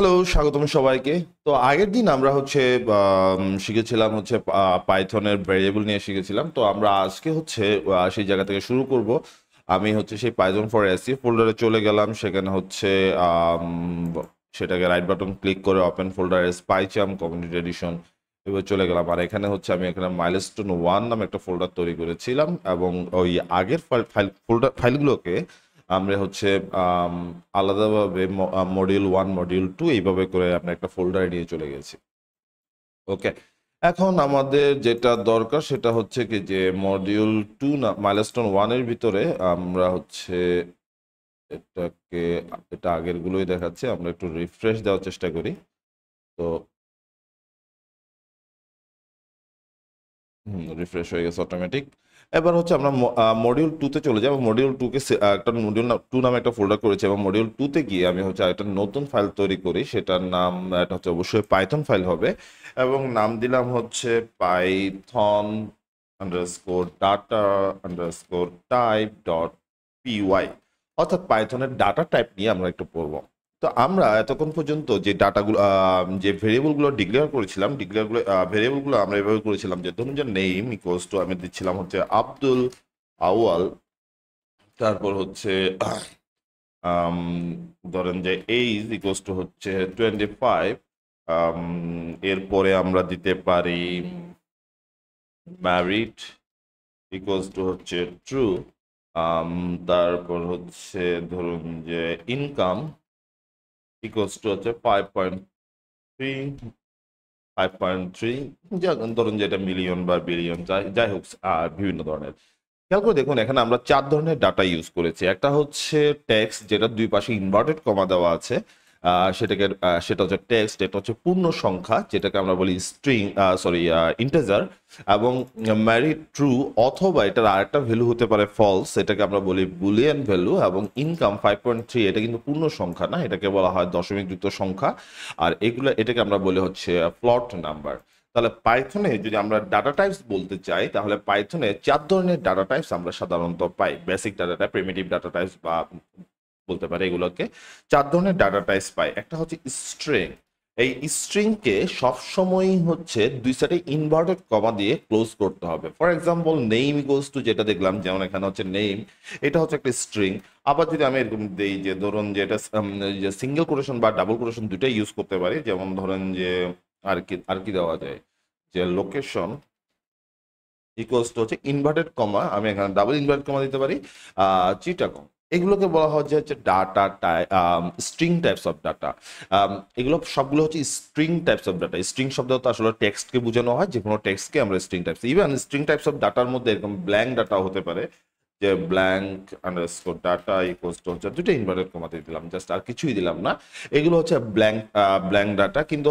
Hello, স্বাগতম সবাইকে। তো আগের দিন আমরা শিখেছিলাম পাইথনের ভেরিয়েবল নিয়ে শিখেছিলাম। তো আমরা আজকে সেই জায়গা থেকে শুরু করব। আমি সেই পাইথন ফর এসি ফোল্ডারে চলে গেলাম। সেখানে আম, সেটাকে রাইট বাটন ক্লিক করে open folder as PyCharm community edition এবার চলে গেলাম। আর এখানে আমি এখানে মাইলস্টোন 1 নামে একটা ফোল্ডার তৈরি করেছিলাম, এবং ওই আগের ফাইলগুলোকে আমরা আম, আলাদাভাবে মডিউল 1 মডিউল 2 এইভাবে করে আমরা একটা ফোল্ডারে নিয়ে চলে গেছি। ওকে, এখন আমাদের যেটা দরকার সেটা হচ্ছে কি যে মডিউল 2 না মাইলস্টোন 1 এর ভিতরে আমরা এটাকে এটা আগের গুলোই দেখাচ্ছে। আমরা একটু রিফ্রেশ দেওয়ার চেষ্টা করি। তো রিফ্রেশ হয়ে গেছে অটোমেটিক। এবার আমরা মডিউল 2 তে চলে যাই। মডিউল 2 কে একটা মডিউল 2 নামে একটা ফোল্ডার করেছি, এবং মডিউল 2 তে গিয়ে আমি একটা নতুন ফাইল তৈরি করি। সেটার নাম এটা অবশ্যই পাইথন ফাইল হবে, এবং নাম দিলাম Python underscore data underscore type dot PY. অর্থাৎ পাইথনের ডাটা টাইপ নিয়ে আমরা একটু পড়বো। তো আমরা এতক্ষণ পর্যন্ত যে ডাটাগুলো যে ভেরিয়েবলগুলো ডিক্লেয়ার করেছিলাম, ভেরিয়েবলগুলো আমরা এভাবে করেছিলাম যে ধরুন যে নেম ইকুয়ালস টু আমি দিচ্ছিলাম আব্দুল আউয়াল। তারপর আম, ধরেন যে এইজ ইকুয়ালস টু 25। এরপরে আমরা দিতে পারি ম্যারিড ইকুয়ালস টু ট্রু। তারপর ধরুন যে ইনকাম ইকুয়ালস টু 5.3। 5.3 ধরুন যে এটা মিলিয়ন বা বিলিয়ন, যাই হোক বিভিন্ন ধরনের। খেয়াল করে দেখুন, এখানে আমরা 4 ধরনের ডাটা ইউজ করেছি। একটা টেক্সট, যেটা দুই পাশে ইনভার্টেড কমা দেওয়া আছে। সেটা টেক্সট। এটা পূর্ণ সংখ্যা, যেটাকে আমরা বলি স্ট্রিং, সরি ইন্টিজার। এবং ম্যারিড ট্রু, অথবা এটার আরেকটা ভ্যালু হতে পারে ফলস, এটাকে আমরা বলি বুলিয়ান ভ্যালু। এবং ইনকাম 5.3, এটা কিন্তু পূর্ণ সংখ্যা না, এটাকে বলা হয় দশমিক যুক্ত সংখ্যা। আর এটাকে আমরা বলি ফ্লট নাম্বার। তাহলে পাইথনে যদি আমরা ডাটা টাইপস বলতে চাই, তাহলে পাইথনে 4 ধরনের ডাটা টাইপস আমরা সাধারণত পাই। Basic data type, primitive data types বা বলতে পারে, এগুলোকে 4 ধরনের ডাটা টাইপস পাই। একটা স্ট্রিং। এই স্ট্রিংকে সবসময়ই দুই সাইডে ইনভার্টেড কমা দিয়ে ক্লোজ করতে হবে। For example, name equals to যেটা দেখলাম, যেমন এখানে নেম, এটা একটা স্ট্রিং। আবার যদি আমি এরকম দেই যে ধরুন যে এটা সিঙ্গেল কোটেশন বা ডাবল কোটেশন দুইটাই ইউজ করতে পারি। যেমন ধরেন যে আর কি দেওয়া যায়, যে location equals to inverted comma, আমি এখানে ডাবল ইনভার্টেড কমা দিতে পারি, চিটাগং। এগুলোকে বলা হয় যে data string types of data. এগুলো সবগুলো string types of data. String শব্দ তো আসলে টেক্সটকে বোঝানো হয়, যে কোনো টেক্সটকে আমরা string types. Even string types of ডাটার মধ্যে এরকম ব্ল্যাঙ্ক ডাটা হতে পারে, যে blank underscore data equals to দুটো ইনভার্টেড কমাতে দিলাম, জাস্ট আর কিছুই দিলাম না। এগুলো ব্ল্যাঙ্ক ডাটা, কিন্তু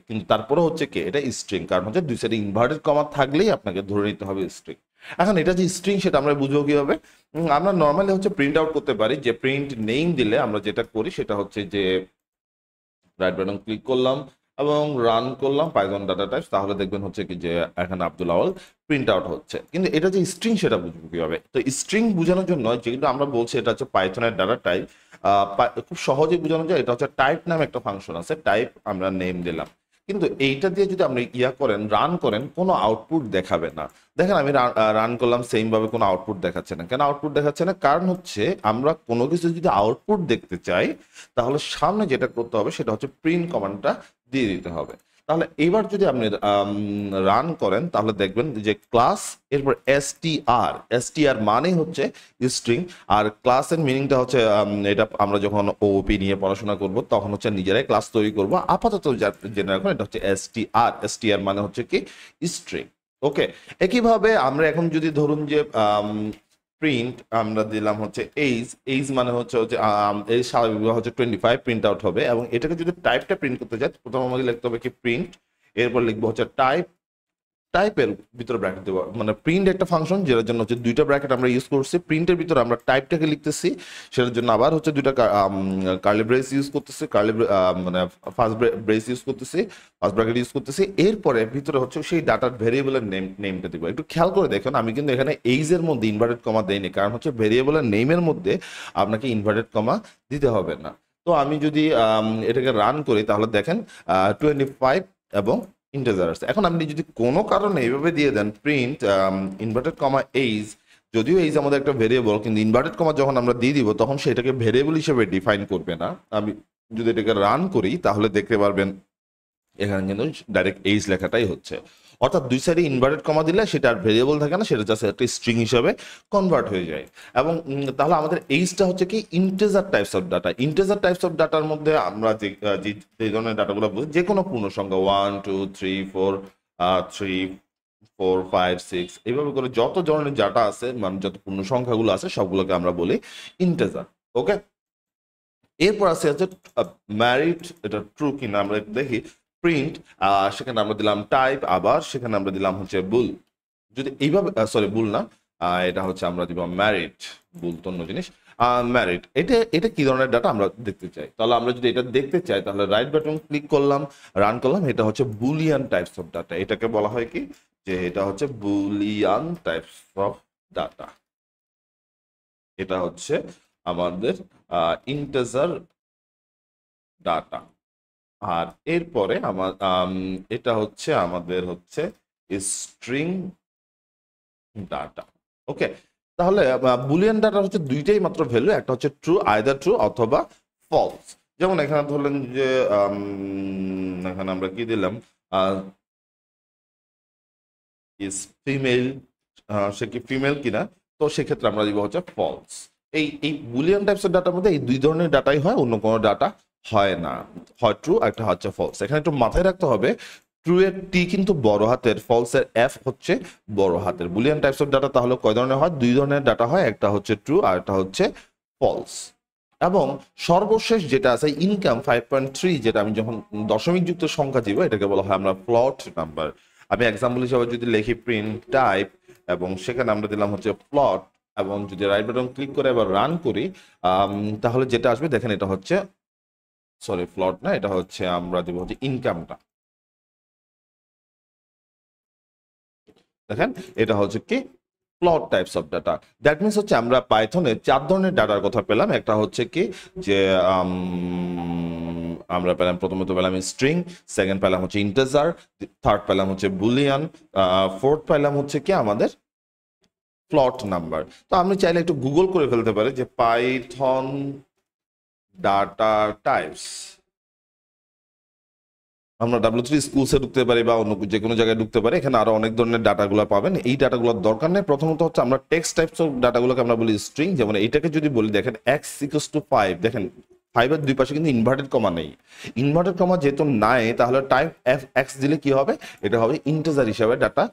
কিন্তু তারপরে এটা স্ট্রিং, কারণ দুই সাইডে ইনভার্টেড কমা থাকলেই আপনাকে ধরে নিতে হবে স্ট্রিং। এখন এটা যে স্ট্রিং, সেটা আমরা বুঝবো কিভাবে? আমরা নর্মালি প্রিন্ট আউট করতে পারি। যে প্রিন্ট নেম দিলে আমরা যেটা করি সেটা যে রাইট বাটন ক্লিক করলাম এবং রান করলাম পাইথন ডাটা টাইপস, তাহলে দেখবেন কি যে এখানে আব্দুল আওয়াল প্রিন্ট আউট হচ্ছে। কিন্তু এটা যে স্ট্রিং, সেটা বুঝবো কিভাবে? তো স্ট্রিং বোঝানোর জন্য যেগুলো আমরা বলছি, এটা পাইথনের ডাটা টাইপ। খুব সহজে বোঝানো যায়। এটা টাইপ নামে একটা ফাংশন আছে, টাইপ আমরা নেম দিলাম। কিন্তু এইটা দিয়ে যদি আপনি রান করেন, কোনো আউটপুট দেখাবে না। দেখেন, আমি রান করলাম, সেম ভাবে কোনো আউটপুট দেখাচ্ছে না। কেন আউটপুট দেখাচ্ছে না? কারণ আমরা কোনো কিছু যদি আউটপুট দেখতে চাই, তাহলে সামনে যেটা করতে হবে সেটা প্রিন্ট কমান্ডটা দিয়ে দিতে হবে। তাহলে এবার যদি আপনি রান করেন, তাহলে দেখবেন যে ক্লাস, এরপর এসটিআর মানে স্ট্রিং। আর ক্লাসের মিনিংটা এটা আমরা যখন ওপি নিয়ে পড়াশোনা করব, তখন নিজেরাই ক্লাস তৈরি করব। আপাতত জেনে রাখুন, এটা এসটিআর মানে কি স্ট্রিং। ওকে, একইভাবে আমরা এখন যদি ধরুন যে প্রিন্ট আমরা দিলাম এইজ। এইজ মানে এই স্বাভাবিকভাবে 25 প্রিন্ট আউট হবে। এবং এটাকে যদি টাইপটা প্রিন্ট করতে চাই, প্রথমে আমাকে লিখতে হবে কি প্রিন্ট, এরপর লিখবো টাইপ। টাইপের ভিতরে ব্র্যাকেট দেবো, মানে প্রিন্ট একটা ফাংশন, যেটার জন্য দুইটা ব্র্যাকেট আমরা ইউজ করছি। প্রিন্টের ভিতরে আমরা টাইপটাকে লিখতেছি, সেটার জন্য আবার দুইটা কার্লি ব্রেস ইউজ করতেছি, মানে ফার্স্ট ব্রেস ইউজ করতেছি, ফার্স্ট ব্র্যাকেট ইউজ করতেছি। এরপরে ভিতরে সেই ডাটার ভেরিয়েবলের নেমটা দিব। একটু খেয়াল করে দেখুন, আমি কিন্তু এখানে এইজের মধ্যে ইনভার্টেড কমা দেইনি, কারণ ভেরিয়েবলের নেমের মধ্যে আপনাকে ইনভার্টেড কমা দিতে হবে না। তো আমি যদি এটাকে রান করি তাহলে দেখেন 25 এবং ইন্টিজার আছে। এখন আপনি যদি কোনো কারণে এইভাবে দিয়ে then print inverted comma age, যদিও এইজ আমাদের একটা ভেরিয়েবল, কিন্তু ইনভার্টেড কমা যখন আমরা দিয়ে দিব তখন সেটাকে ভেরিয়েবল হিসেবে ডিফাইন করবে না। আমি যদি এটাকে রান করি তাহলে দেখতে পারবেন এখানে কিন্তু ডাইরেক্ট এইজ লেখাটাই হচ্ছে। অর্থাৎ দুই সাইডে ইনভার্টেড কমা দিলে সেটা আর ভেরিয়েবল থাকে না, সেটা জাস্ট একটা স্ট্রিং হিসেবে কনভার্ট হয়ে যায়। এবং তাহলে আমাদের এইজটা হচ্ছে কি integer types of data. Integer types of ডাটার মধ্যে আমরা যে ধরনের ডাটাগুলো বুঝি, যে কোনো পূর্ণ সংখ্যা 1 2 3 4 3 4 5 6 এইভাবে করে যত ধরনের ডাটা আছে, মানে যত পূর্ণ সংখ্যাগুলো আছে সবগুলোকে আমরা বলি ইন্টিজার। ওকে, এরপর আছে ম্যারিড, এটা ট্রু কিনা আমরা দেখি। প্রিন্ট, সেখানে আমরা দিলাম টাইপ, আবার সেখানে আমরা দিলাম হচ্ছে বুল। যদি এইভাবে, সরি বুল না, এটা হচ্ছে আমরা দিব ম্যারিড, বুল তো অন্য জিনিস। ম্যারিড, এটা কি ধরনের ডাটা আমরা দেখতে চাই। তাহলে আমরা যদি এটা দেখতে চাই তাহলে রাইট বাটন ক্লিক করলাম, রান করলাম। এটা হচ্ছে বুলিয়ান টাইপস অফ ডাটা। এটাকে বলা হয় কি, যে এটা হচ্ছে বুলিয়ান টাইপস অফ ডাটা। এটা হচ্ছে আমাদের ইন্টিজার ডাটা। আর এরপরে আমার এটা হচ্ছে আমাদের হচ্ছে স্ট্রিং ডাটা। ওকে, তাহলে বুলিয়ান ডাটা হচ্ছে দুইটাই মাত্র ভ্যালু, একটা হচ্ছে ট্রু, আইদার ট্রু অথবা ফলস। যেমন এখানে ধরলেন যে এখানে আমরা কি দিলাম, ইজ ফিমেল, সে কি ফিমেল কিনা, তো সেক্ষেত্রে আমরা দিব হচ্ছে ফলস। এই বুলিয়ান টাইপসের ডাটার মধ্যে এই দুই ধরনের ডাটাই হয়, অন্য কোনো ডাটা হয় না, হয় ট্রু একটা হচ্ছে ফলস। এখানে একটু মাথায় রাখতে হবে, ট্রু এর টি কিন্তু বড় হাতের, ফলস এর এফ হচ্ছে বড় হাতের। বুলিয়ান টাইপস অফ ডাটা তাহলে কয় ধরনের হয়, দুই ধরনের ডাটা হয়, একটা হচ্ছে ট্রু আর একটা হচ্ছে ফলস। এবং সর্বশেষ যেটা আছে ইনকাম 5.3, যেটা আমি যখন দশমিক যুক্ত সংখ্যা দিব এটাকে বলা হয় আমরা ফ্লট নাম্বার। আমি এক্সাম্পল হিসেবে যদি লিখি প্রিন্ট টাইপ এবং সেখানে আমরা দিলাম হচ্ছে প্লট, এবং যদি রাইট বাটন ক্লিক করে এবার রান করি তাহলে যেটা আসবে দেখেন, এটা হচ্ছে, সরি ফ্লট না, এটা হচ্ছে আমরা দিব হচ্ছে ইনকামটা। দেখেন এটা হচ্ছে কি plot types of data. That means হচ্ছে আমরা পাইথনে চার ধরনের ডাটার কথা পেলাম। একটা হচ্ছে কি যে আমরা পেলাম, প্রথমত পেলাম স্ট্রিং, সেকেন্ড পেলাম হচ্ছে ইন্টিজার, থার্ড পেলাম হচ্ছে বুলিয়ান, ফোর্থ পেলাম হচ্ছে কি আমাদের প্লট নাম্বার। তো আমি চাইলে একটু গুগল করে ফেলতে পারি যে পাইথন ডাটা টাইপস, আমরা W3 স্কুলসে ঢুকতে পারি বা অন্য যে কোনো জায়গায় ঢুকতে পারি, এখানে আরো অনেক ধরনের ডাটাগুলো পাবেন। এই ডাটাগুলোর দরকার নেই। প্রথমত হচ্ছে আমরা টেক্সট টাইপস অফ ডাটাগুলোকে আমরা বলি স্ট্রিং। যেমন এইটাকে যদি বলি, দেখেন x = 5, দেখেন 5 এর দুই পাশে কিন্তু ইনভার্টেড কমা নেই। ইনভার্টেড কমা যেহেতু নাই তাহলে টাইপ x দিলে কি হবে, এটা হবে ইন্টিজার হিসাবে ডাটা,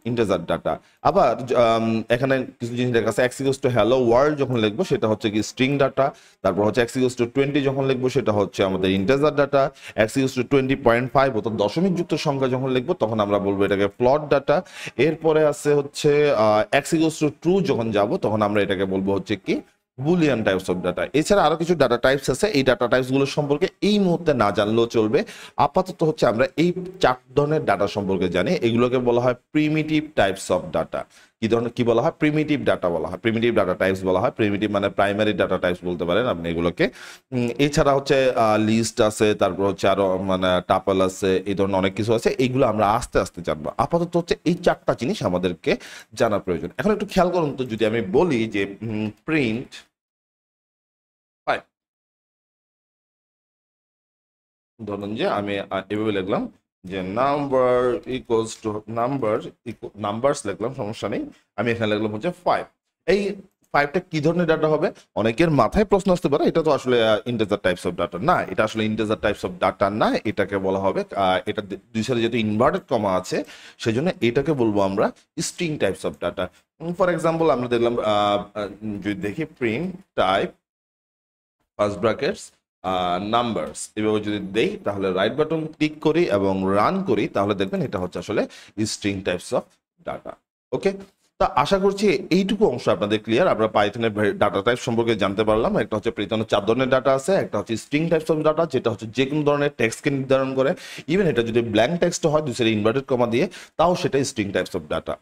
ইন্টিজার ডাটা। আবার এখানে কিছু জিনিস দেখা আছে, x = hello world যখন লিখবো সেটা হচ্ছে কি স্ট্রিং ডাটা। তারপর হচ্ছে x = 20 যখন লিখবো সেটা হচ্ছে আমাদের ইন্টিজার ডাটা। x = 20.5 অর্থাৎ দশমিক যুক্ত সংখ্যা যখন লিখবো তখন আমরা বলবো এটাকে প্লট ডাটা। এরপরে আছে হচ্ছে x = true যখন যাব তখন আমরা এটাকে বলবো হচ্ছে কি বুলিয়ান টাইপস অফ ডাটা। এছাড়া আরো কিছু ডাটা টাইপস আছে, এই ডাটা টাইপস গুলো সম্পর্কে এই মুহূর্তে না জানলেও চলবে। আপাতত হচ্ছে আমরা এই চার ধরনের ডাটা সম্পর্কে জানি। এগুলোকে বলা হয় প্রিমিটিভ টাইপস অফ ডাটা। কি ধরনের, কি বলা হয়, প্রিমিটিভ ডাটা বলা হয়, প্রিমিটিভ ডাটা টাইপস বলা হয়। প্রিমিটিভ মানে প্রাইমারি ডাটা টাইপস বলতে পারেন আপনি এগুলোকে। এছাড়া হচ্ছে লিস্ট আছে, তারপর হচ্ছে আরো মানে টাপল আছে, এই ধরনের অনেক কিছু আছে। এইগুলো আমরা আস্তে আস্তে জানবো। আপাতত হচ্ছে এই চারটা জিনিস আমাদেরকে জানা প্রয়োজন। এখন একটু খেয়াল করুন তো, যদি আমি বলি যে প্রিন্ট, ধরুন যে আমি এভাবে লিখলাম যে নাম্বার ইকুয়ালস টু নাম্বারস লিখলাম, সমস্যা নেই। আমি এখানে লিখলাম হচ্ছে 5। এই 5টা কি ধরনের ডাটা হবে? অনেকের মাথায় প্রশ্ন আসতে পারে এটা তো আসলে ইন্টিজার টাইপস অফ ডাটা না। এটা আসলে ইন্টিজার টাইপস অফ ডাটা না, এটাকে বলা হবে, এটা দুই সাইডে যেহেতু ইনভার্টেড কমা আছে সেজন্য এটাকে বলবো আমরা string types of data. For example আমরা দেখলাম, যদি দেখি print type first brackets numbers, এভাবে যদি দেই তাহলে রাইট বাটন ক্লিক করি এবং রান করি তাহলে দেখবেন এটা হচ্ছে আসলে স্ট্রিং টাইপস অফ ডাটা। ওকে, তা আশা করছি এইটুকু অংশ আপনাদের ক্লিয়ার। আমরা পাইথনের ডাটা টাইপ সম্পর্কে জানতে পারলাম। একটা হচ্ছে পাইথনের 4 ধরনের ডাটা আছে, একটা হচ্ছে স্ট্রিং টাইপস অফ ডাটা যেটা হচ্ছে যে কোনো ধরনের টেক্সটকে নির্ধারণ করে। ইভেন এটা যদি ব্ল্যাঙ্ক টেক্সট হয় দুই সাইডে ইনভার্টেড কমা দিয়ে, তাও সেটা স্ট্রিং টাইপস অফ ডাটা।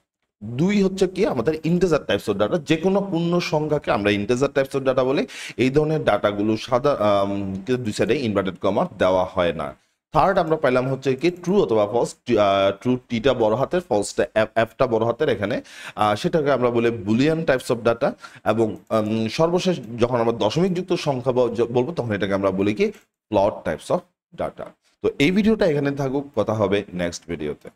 দুই হচ্ছে কি আমাদের ইন্টিজার টাইপস অফ ডাটা, যে কোনো পূর্ণ সংখ্যাকে আমরা ইন্টিজার টাইপস অফ ডাটা বলি। এই ধরনের ডাটাগুলো দুই সাইডে ইনভার্টেড কমা দেওয়া হয় না। থার্ড আমরা পাইলাম হচ্ছে কি ট্রু অথবা ফলস। ট্রু টিটা বড় হাতের, ফলসটা এফটা বড় হাতের এখানে, সেটাকে আমরা বলি বুলিয়ান টাইপস অফ ডাটা। এবং সর্বশেষ যখন আমরা দশমিক যুক্ত সংখ্যা বলবো তখন এটাকে আমরা বলি কি ফ্লট টাইপস অফ ডাটা। তো এই ভিডিওটা এখানে থাকুক, কথা হবে নেক্সট ভিডিওতে।